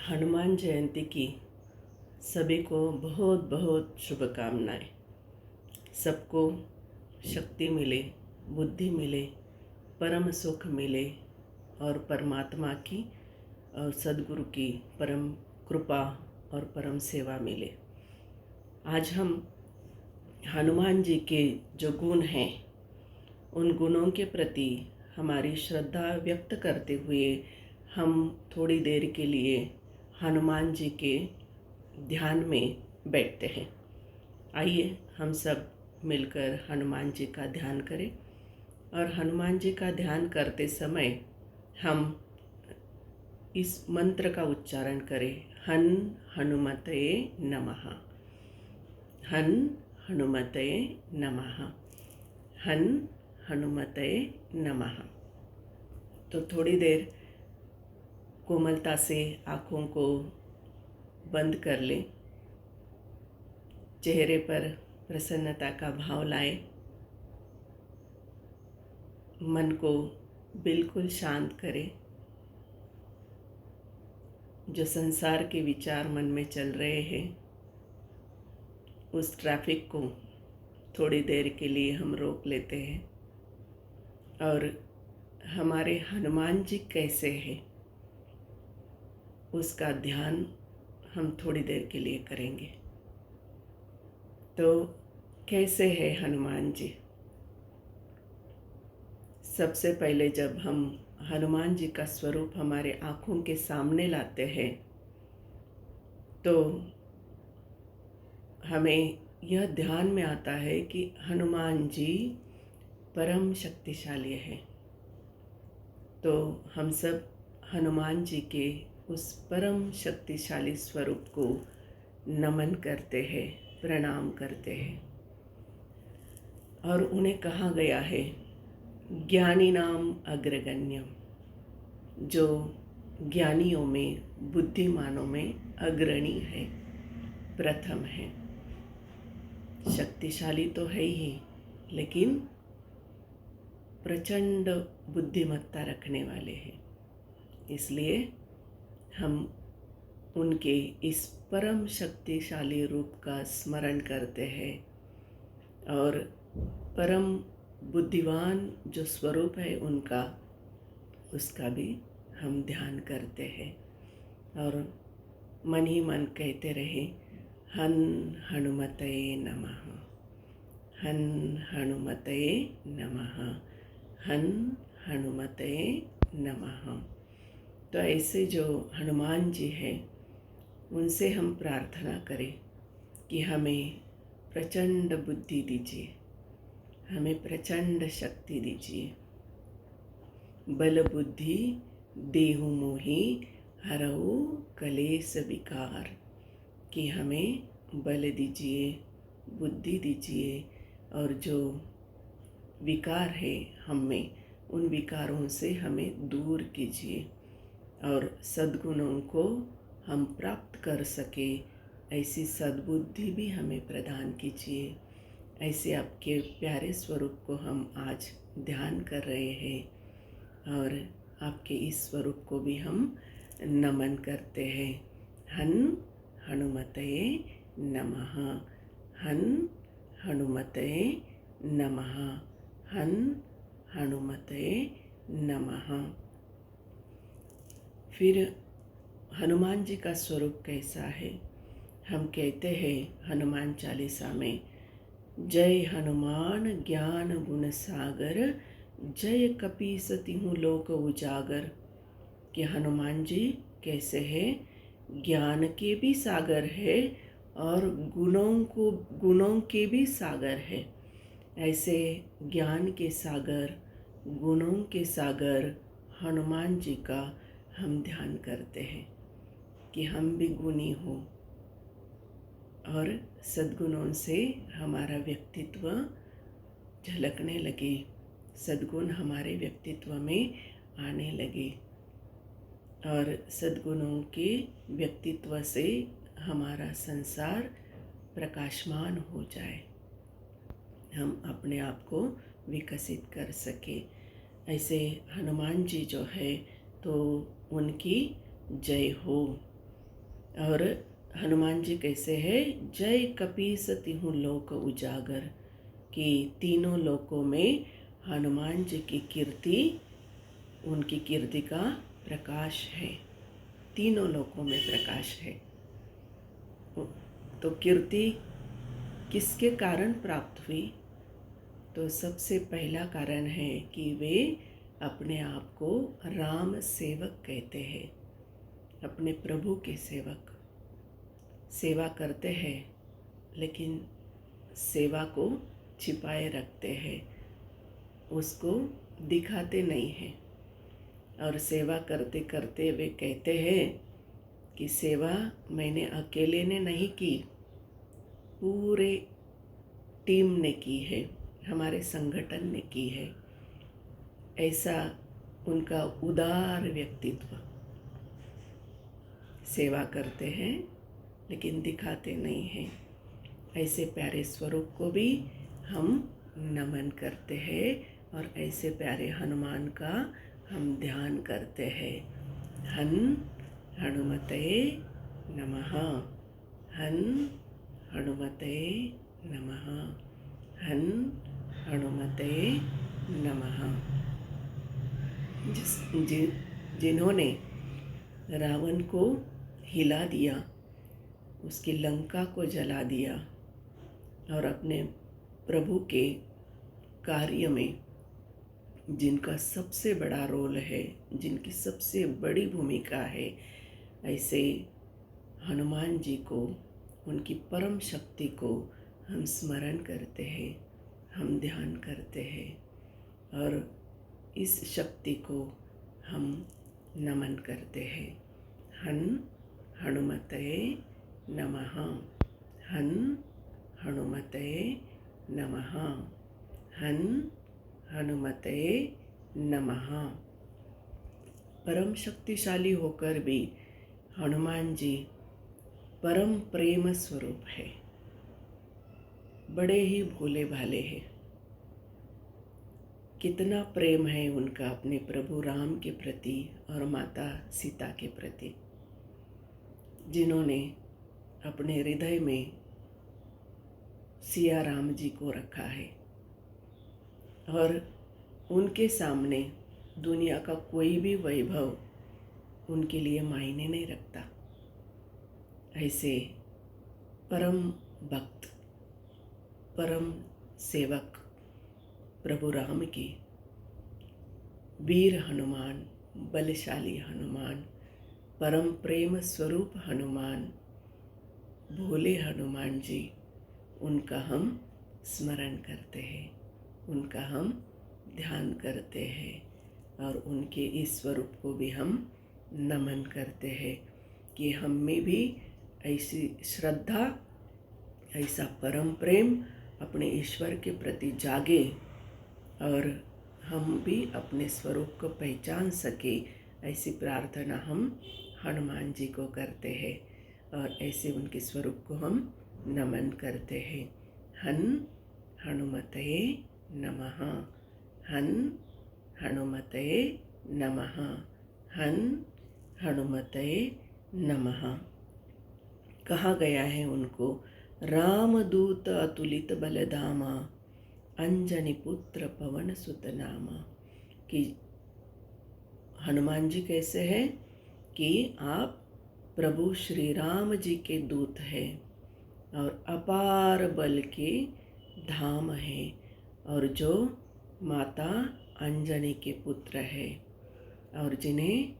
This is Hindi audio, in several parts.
हनुमान जयंती की सभी को बहुत बहुत शुभकामनाएं। सबको शक्ति मिले, बुद्धि मिले, परम सुख मिले और परमात्मा की और सद्गुरु की परम कृपा और परम सेवा मिले। आज हम हनुमान जी के जो गुण हैं उन गुणों के प्रति हमारी श्रद्धा व्यक्त करते हुए हम थोड़ी देर के लिए हनुमान जी के ध्यान में बैठते हैं। आइए हम सब मिलकर हनुमान जी का ध्यान करें और हनुमान जी का ध्यान करते समय हम इस मंत्र का उच्चारण करें। हन हनुमतये नमः, हन हनुमतये नमः, हन हनुमतये नमः। तो थोड़ी देर कोमलता से आँखों को बंद कर लें, चेहरे पर प्रसन्नता का भाव लाएं, मन को बिल्कुल शांत करें। जो संसार के विचार मन में चल रहे हैं उस ट्रैफिक को थोड़ी देर के लिए हम रोक लेते हैं और हमारे हनुमान जी कैसे हैं उसका ध्यान हम थोड़ी देर के लिए करेंगे। तो कैसे है हनुमान जी? सबसे पहले जब हम हनुमान जी का स्वरूप हमारे आँखों के सामने लाते हैं तो हमें यह ध्यान में आता है कि हनुमान जी परम शक्तिशाली है। तो हम सब हनुमान जी के उस परम शक्तिशाली स्वरूप को नमन करते हैं, प्रणाम करते हैं। और उन्हें कहा गया है ज्ञानी नाम अग्रगण्यम, जो ज्ञानियों में, बुद्धिमानों में अग्रणी है, प्रथम है। शक्तिशाली तो है ही, लेकिन प्रचंड बुद्धिमत्ता रखने वाले हैं। इसलिए हम उनके इस परम शक्तिशाली रूप का स्मरण करते हैं और परम बुद्धिमान जो स्वरूप है उनका, उसका भी हम ध्यान करते हैं और मन ही मन कहते रहे हन हनुमतये नमः, हन हनुमतये नमः, हन हनुमतये नमः। तो ऐसे जो हनुमान जी हैं उनसे हम प्रार्थना करें कि हमें प्रचंड बुद्धि दीजिए, हमें प्रचंड शक्ति दीजिए। बल बुद्धि देहु मोहि हरऊ कलेश विकार, कि हमें बल दीजिए, बुद्धि दीजिए और जो विकार है हम में उन विकारों से हमें दूर कीजिए और सद्गुणों को हम प्राप्त कर सके ऐसी सद्बुद्धि भी हमें प्रदान कीजिए। ऐसे आपके प्यारे स्वरूप को हम आज ध्यान कर रहे हैं और आपके इस स्वरूप को भी हम नमन करते हैं। हन हनुमतये नमः, हन हनुमतये नमः, हन हनुमतये नमः। फिर हनुमान जी का स्वरूप कैसा है? हम कहते हैं हनुमान चालीसा में, जय हनुमान ज्ञान गुण सागर, जय कपीस तिहु लोक उजागर। कि हनुमान जी कैसे हैं? ज्ञान के भी सागर है और गुणों के भी सागर है। ऐसे ज्ञान के सागर, गुणों के सागर हनुमान जी का हम ध्यान करते हैं कि हम भी गुणी हों और सद्गुणों से हमारा व्यक्तित्व झलकने लगे, सद्गुण हमारे व्यक्तित्व में आने लगे और सद्गुणों के व्यक्तित्व से हमारा संसार प्रकाशमान हो जाए, हम अपने आप को विकसित कर सके। ऐसे हनुमान जी जो है तो उनकी जय हो। और हनुमान जी कैसे है, जय कपीस तिहु लोक उजागर, कि तीनों लोकों में हनुमान जी की कीर्ति, उनकी कीर्ति का प्रकाश है, तीनों लोकों में प्रकाश है। तो कीर्ति किसके कारण प्राप्त हुई? तो सबसे पहला कारण है कि वे अपने आप को राम सेवक कहते हैं, अपने प्रभु के सेवक। सेवा करते हैं लेकिन सेवा को छिपाए रखते हैं, उसको दिखाते नहीं हैं। और सेवा करते करते वे कहते हैं कि सेवा मैंने अकेले ने नहीं की, पूरे टीम ने की है, हमारे संगठन ने की है। ऐसा उनका उदार व्यक्तित्व। सेवा करते हैं लेकिन दिखाते नहीं हैं। ऐसे प्यारे स्वरूप को भी हम नमन करते हैं और ऐसे प्यारे हनुमान का हम ध्यान करते हैं। हनुमते नमः, हनुमते नमः, हनुमते नमः। जिन्होंने रावण को हिला दिया, उसकी लंका को जला दिया और अपने प्रभु के कार्य में जिनका सबसे बड़ा रोल है, जिनकी सबसे बड़ी भूमिका है, ऐसे हनुमान जी को, उनकी परम शक्ति को हम स्मरण करते हैं, हम ध्यान करते हैं और इस शक्ति को हम नमन करते हैं। हनुमते नमः, हनुमते नमः, हनुमते नमः। परम शक्तिशाली होकर भी हनुमान जी परम प्रेम स्वरूप है, बड़े ही भोले भाले हैं। कितना प्रेम है उनका अपने प्रभु राम के प्रति और माता सीता के प्रति, जिन्होंने अपने हृदय में सिया राम जी को रखा है और उनके सामने दुनिया का कोई भी वैभव उनके लिए मायने नहीं रखता। ऐसे परम भक्त, परम सेवक प्रभु राम की वीर हनुमान, बलशाली हनुमान, परम प्रेम स्वरूप हनुमान, भोले हनुमान जी, उनका हम स्मरण करते हैं, उनका हम ध्यान करते हैं और उनके इस स्वरूप को भी हम नमन करते हैं कि हम में भी ऐसी श्रद्धा, ऐसा परम प्रेम अपने ईश्वर के प्रति जागे और हम भी अपने स्वरूप को पहचान सके। ऐसी प्रार्थना हम हनुमान जी को करते हैं और ऐसे उनके स्वरूप को हम नमन करते हैं। हनुमते नमः, हनुमते नमः, हनुमते नमः। कहा गया है उनको, रामदूत अतुलित बलधामा, अंजनी पुत्र पवन सुत नामा, कि हनुमान जी कैसे हैं कि आप प्रभु श्री राम जी के दूत हैं और अपार बल के धाम है और जो माता अंजनी के पुत्र है और जिन्हें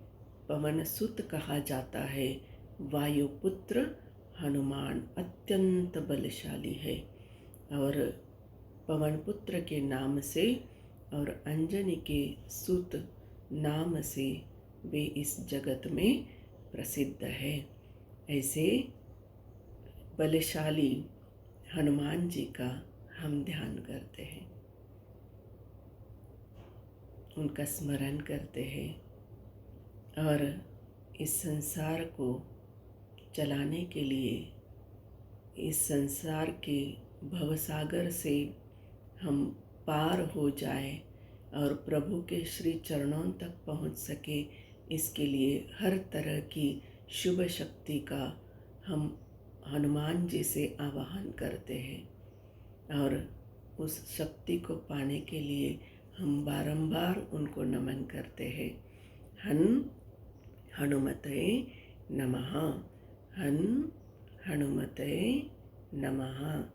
पवन सुत कहा जाता है। वायुपुत्र हनुमान अत्यंत बलशाली है और पवन पुत्र के नाम से और अंजनी के सुत नाम से वे इस जगत में प्रसिद्ध है। ऐसे बलशाली हनुमान जी का हम ध्यान करते हैं, उनका स्मरण करते हैं और इस संसार को चलाने के लिए, इस संसार के भवसागर से हम पार हो जाए और प्रभु के श्री चरणों तक पहुंच सके, इसके लिए हर तरह की शुभ शक्ति का हम हनुमान जी से आवाहन करते हैं और उस शक्ति को पाने के लिए हम बारंबार उनको नमन करते हैं। हनुमते नमः, हनुमते नमः,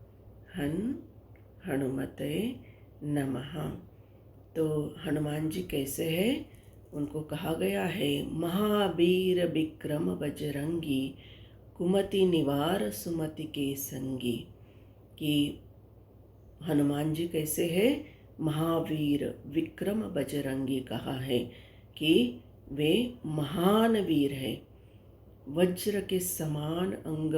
हनुमते नमः। तो हनुमान जी कैसे हैं? उनको कहा गया है महावीर विक्रम बजरंगी, कुमति निवार सुमति के संगी। कि हनुमान जी कैसे हैं? महावीर विक्रम बजरंगी कहा है कि वे महान वीर हैं, वज्र के समान अंग